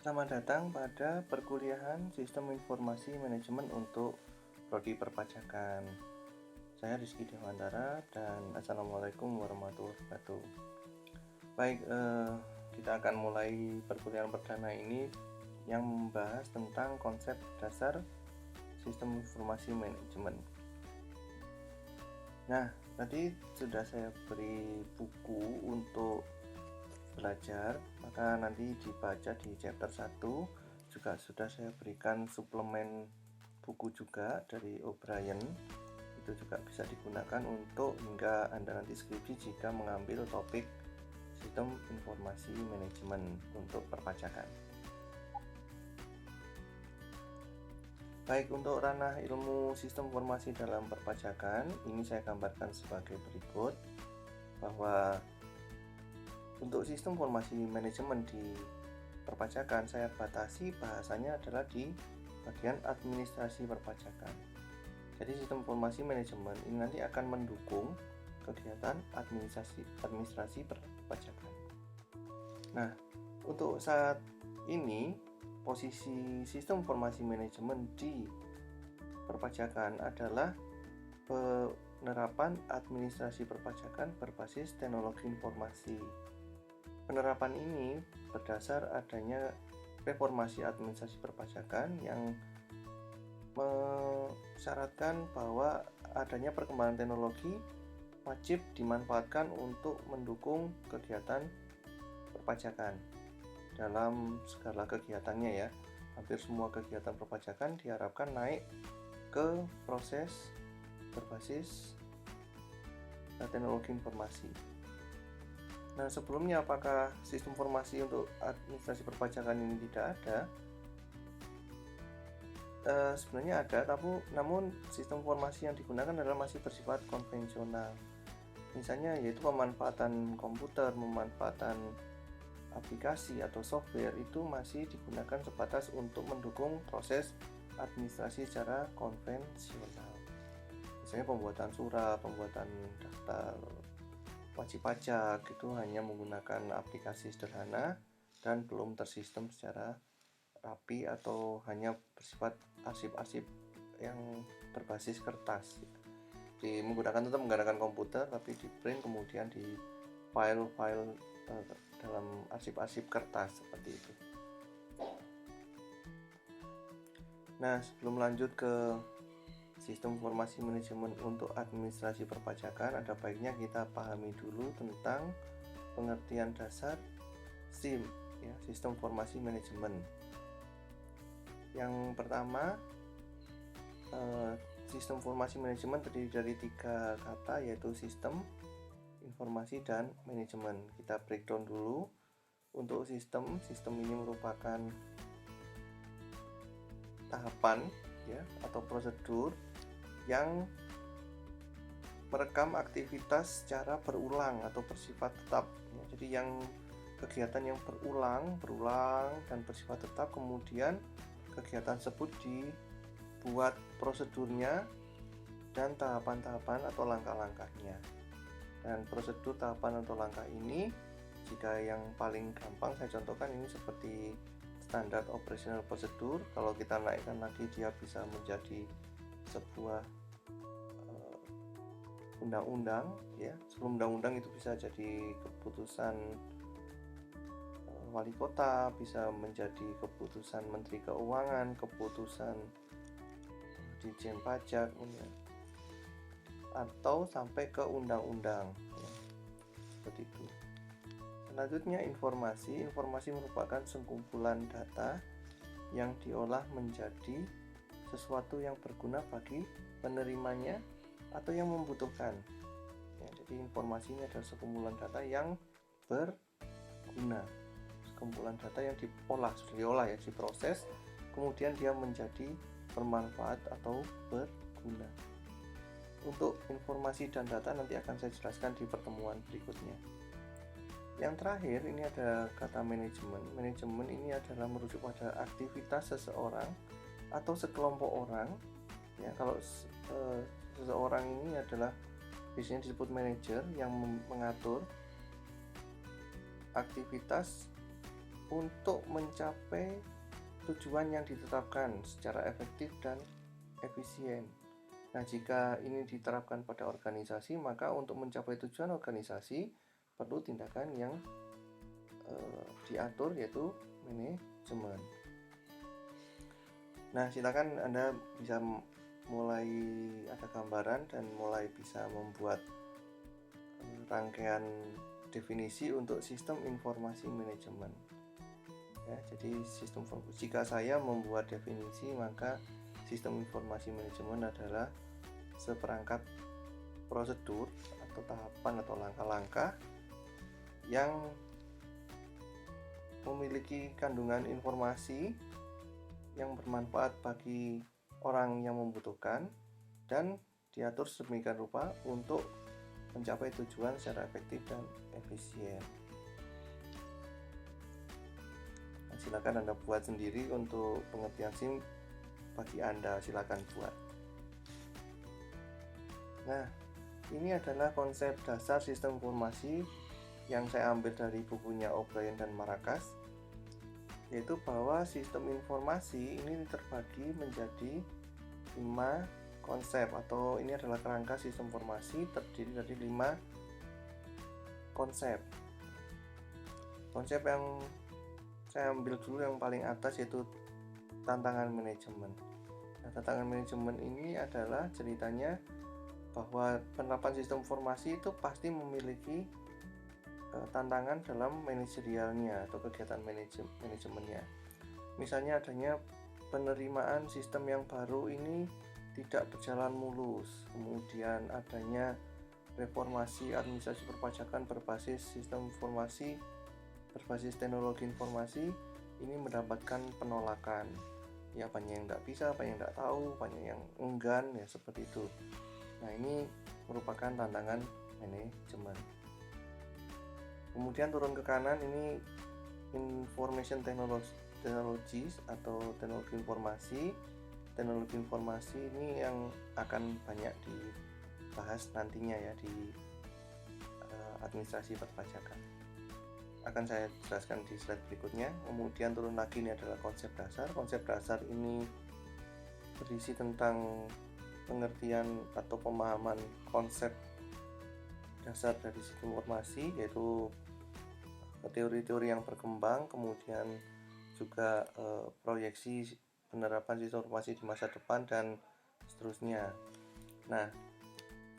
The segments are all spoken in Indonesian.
Selamat datang pada perkuliahan Sistem Informasi Manajemen untuk Prodi Perpajakan. Saya Rizky Dewantara dan Assalamualaikum warahmatullahi wabarakatuh. Baik, kita akan mulai perkuliahan perdana ini yang membahas tentang konsep dasar Sistem Informasi Manajemen. Nah, tadi sudah saya beri buku untuk belajar, maka nanti dibaca di chapter 1. Juga sudah saya berikan suplemen buku juga dari O'Brien. Itu juga bisa digunakan untuk hingga Anda nanti skripsi jika mengambil topik Sistem Informasi Manajemen untuk perpajakan. Baik, untuk ranah ilmu sistem informasi dalam perpajakan, ini saya gambarkan sebagai berikut, bahwa untuk sistem informasi manajemen di perpajakan saya batasi bahasanya adalah di bagian administrasi perpajakan. Jadi sistem informasi manajemen ini nanti akan mendukung kegiatan administrasi perpajakan. Nah, untuk saat ini posisi sistem informasi manajemen di perpajakan adalah penerapan administrasi perpajakan berbasis teknologi informasi. Penerapan ini berdasar adanya reformasi administrasi perpajakan yang mensyaratkan bahwa adanya perkembangan teknologi wajib dimanfaatkan untuk mendukung kegiatan perpajakan dalam segala kegiatannya ya. Hampir semua kegiatan perpajakan diharapkan naik ke proses berbasis teknologi informasi. Nah, sebelumnya apakah sistem informasi untuk administrasi perpajakan ini tidak ada? Sebenarnya ada, namun sistem informasi yang digunakan adalah masih bersifat konvensional. Misalnya yaitu pemanfaatan komputer, pemanfaatan aplikasi atau software itu masih digunakan sebatas untuk mendukung proses administrasi secara konvensional. Misalnya pembuatan surat, pembuatan daftar wajib pajak itu hanya menggunakan aplikasi sederhana dan belum tersistem secara rapi atau hanya bersifat arsip-arsip yang berbasis kertas. Tetap menggunakan komputer tapi di print kemudian di file-file dalam arsip-arsip kertas seperti itu. Nah, sebelum lanjut ke sistem informasi manajemen untuk administrasi perpajakan, ada baiknya kita pahami dulu tentang pengertian dasar SIM, ya, sistem informasi manajemen. Yang pertama, sistem informasi manajemen terdiri dari 3 kata, yaitu sistem, informasi, dan manajemen. Kita breakdown dulu. Untuk sistem ini merupakan tahapan ya atau prosedur yang merekam aktivitas secara berulang atau bersifat tetap ya. Jadi kegiatan yang berulang dan bersifat tetap, kemudian kegiatan tersebut dibuat prosedurnya dan tahapan-tahapan atau langkah-langkahnya. Dan prosedur, tahapan atau langkah ini, jika yang paling gampang saya contohkan ini seperti standar operational procedure. Kalau kita naikkan lagi dia bisa menjadi sebuah undang-undang ya. Sebelum undang-undang itu bisa jadi keputusan wali kota, bisa menjadi keputusan menteri keuangan, keputusan Ditjen Pajak ya, atau sampai ke undang-undang ya, seperti itu. Selanjutnya informasi merupakan sekumpulan data yang diolah menjadi sesuatu yang berguna bagi penerimanya atau yang membutuhkan ya. Jadi informasi ini adalah sekumpulan data yang berguna, sekumpulan data yang diolah ya, diproses, kemudian dia menjadi bermanfaat atau berguna. Untuk informasi dan data nanti akan saya jelaskan di pertemuan berikutnya. Yang terakhir ini ada kata manajemen. Manajemen ini adalah merujuk pada aktivitas seseorang atau sekelompok orang ya. Kalau seseorang ini adalah biasanya disebut manajer yang mengatur aktivitas untuk mencapai tujuan yang ditetapkan secara efektif dan efisien. Nah, jika ini diterapkan pada organisasi, maka untuk mencapai tujuan organisasi perlu tindakan yang diatur, yaitu manajemen. Nah, silakan Anda bisa mulai ada gambaran dan mulai bisa membuat rangkaian definisi untuk sistem informasi manajemen. Ya, jadi jika saya membuat definisi, maka sistem informasi manajemen adalah seperangkat prosedur atau tahapan atau langkah-langkah yang memiliki kandungan informasi yang bermanfaat bagi orang yang membutuhkan dan diatur sedemikian rupa untuk mencapai tujuan secara efektif dan efisien. Nah, silakan Anda buat sendiri untuk pengertian SIM bagi Anda, silakan buat. Nah, ini adalah konsep dasar sistem informasi yang saya ambil dari bukunya O'Brien dan Marcus, yaitu bahwa sistem informasi ini terbagi menjadi 5 konsep, atau ini adalah kerangka sistem informasi terdiri dari 5 konsep. Konsep yang saya ambil dulu yang paling atas, yaitu tantangan manajemen. Nah, tantangan manajemen ini adalah ceritanya bahwa penerapan sistem informasi itu pasti memiliki tantangan dalam manajerialnya atau kegiatan manajemennya. Misalnya adanya penerimaan sistem yang baru ini tidak berjalan mulus, kemudian adanya reformasi administrasi perpajakan berbasis sistem informasi, berbasis teknologi informasi, ini mendapatkan penolakan. Ya, banyak yang tidak bisa, banyak yang tidak tahu, banyak yang enggan, ya seperti itu. Nah, ini merupakan tantangan manajemen. Kemudian turun ke kanan, ini information technologies atau teknologi informasi. Teknologi informasi ini yang akan banyak dibahas nantinya ya di administrasi perpajakan. Akan saya jelaskan di slide berikutnya. Kemudian turun lagi, ini adalah konsep dasar. Konsep dasar ini berisi tentang pengertian atau pemahaman konsep dasar dari sistem informasi, yaitu teori-teori yang berkembang, kemudian juga proyeksi penerapan sistem informasi di masa depan, dan seterusnya. Nah,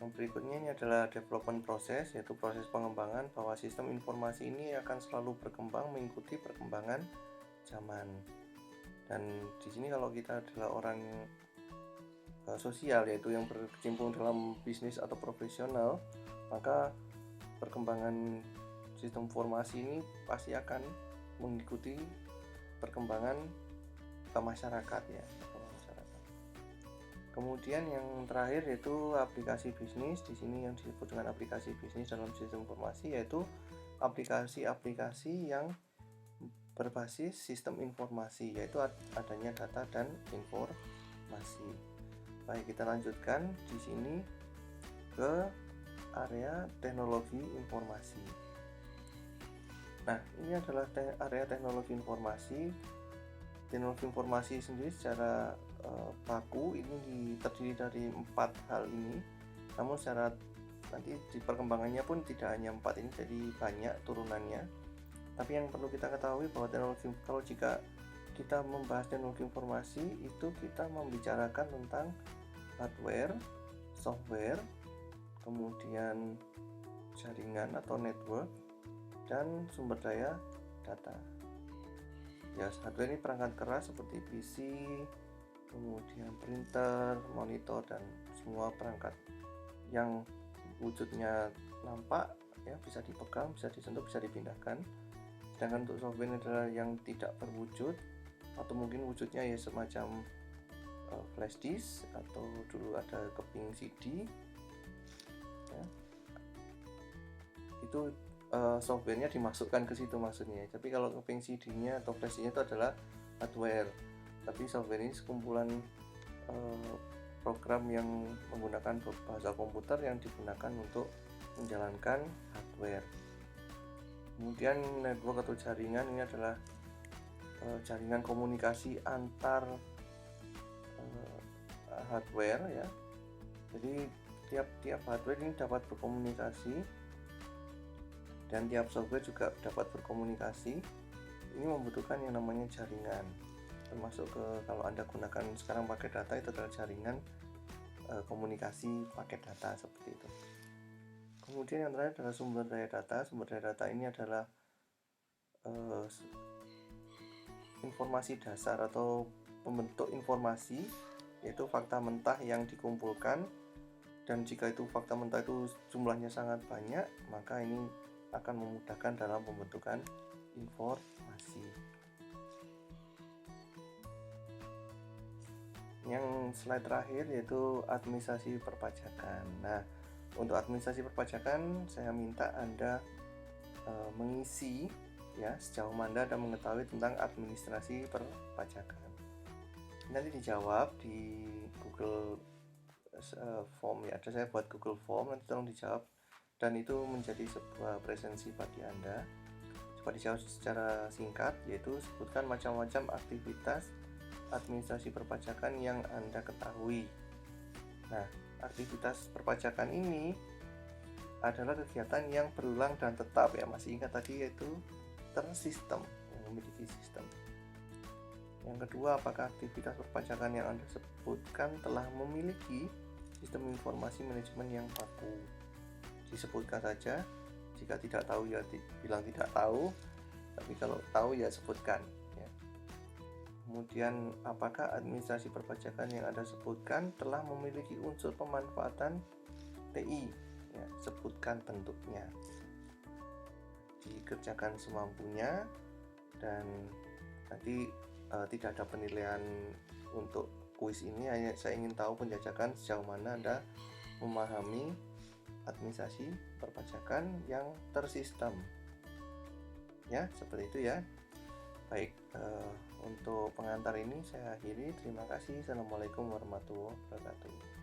yang berikutnya ini adalah development proses, yaitu proses pengembangan, bahwa sistem informasi ini akan selalu berkembang mengikuti perkembangan zaman. Dan di sini kalau kita adalah orang sosial, yaitu yang berkecimpung dalam bisnis atau profesional, maka perkembangan sistem informasi ini pasti akan mengikuti perkembangan masyarakat ya. Kemudian yang terakhir yaitu aplikasi bisnis. Di sini yang disebut dengan aplikasi bisnis dalam sistem informasi yaitu aplikasi-aplikasi yang berbasis sistem informasi, yaitu adanya data dan informasi. Baik, kita lanjutkan di sini ke area teknologi informasi. Nah, ini adalah area teknologi informasi. Teknologi informasi sendiri secara baku ini terdiri dari 4 hal ini. Namun secara nanti di perkembangannya pun tidak hanya 4 ini, jadi banyak turunannya. Tapi yang perlu kita ketahui bahwa teknologi, kalau jika kita membahas teknologi informasi, itu kita membicarakan tentang hardware, software, kemudian jaringan atau network, dan sumber daya data. Ya, hardware ini perangkat keras seperti PC, kemudian printer, monitor, dan semua perangkat yang wujudnya nampak, ya, bisa dipegang, bisa disentuh, bisa dipindahkan. Sedangkan untuk software ini adalah yang tidak berwujud, atau mungkin wujudnya ya semacam flash disk, atau dulu ada keping CD ya. Itu softwarenya dimasukkan ke situ maksudnya. Tapi kalau keping CD-nya atau flash disk-nya itu adalah hardware. Tapi software ini sekumpulan program yang menggunakan bahasa komputer yang digunakan untuk menjalankan hardware. Kemudian network atau jaringan ini adalah jaringan komunikasi antar hardware ya. Jadi tiap hardware ini dapat berkomunikasi dan tiap software juga dapat berkomunikasi. Ini membutuhkan yang namanya jaringan, termasuk kalau Anda gunakan sekarang pakai data, itu adalah jaringan komunikasi pakai data seperti itu. Kemudian yang terakhir adalah sumber daya data. Sumber daya data ini adalah informasi dasar atau pembentuk informasi, yaitu fakta mentah yang dikumpulkan, dan jika itu fakta mentah itu jumlahnya sangat banyak, maka ini akan memudahkan dalam pembentukan informasi. Yang slide terakhir yaitu administrasi perpajakan. Nah, untuk administrasi perpajakan saya minta Anda mengisi ya sejauh mana Anda mengetahui tentang administrasi perpajakan. Nanti dijawab di Google Form ya. Ada saya buat Google Form, nanti tolong dijawab, dan itu menjadi sebuah presensi bagi Anda. Coba dijawab secara singkat, yaitu sebutkan macam-macam aktivitas administrasi perpajakan yang Anda ketahui. Nah, aktivitas perpajakan ini adalah kegiatan yang berulang dan tetap ya, masih ingat tadi, yaitu tersistem, yang memiliki sistem. Yang kedua, apakah aktivitas perpajakan yang Anda sebutkan telah memiliki sistem informasi manajemen yang baku? Disebutkan saja, jika tidak tahu ya bilang tidak tahu, tapi kalau tahu ya sebutkan ya. Kemudian, apakah administrasi perpajakan yang Anda sebutkan telah memiliki unsur pemanfaatan TI? Ya, sebutkan bentuknya. Dikerjakan semampunya, dan nanti tidak ada penilaian untuk kuis ini, hanya saya ingin tahu penjajakan sejauh mana Anda memahami administrasi perpajakan yang tersistem. Ya, seperti itu ya. Baik, untuk pengantar ini saya akhiri. Terima kasih. Assalamualaikum warahmatullahi wabarakatuh.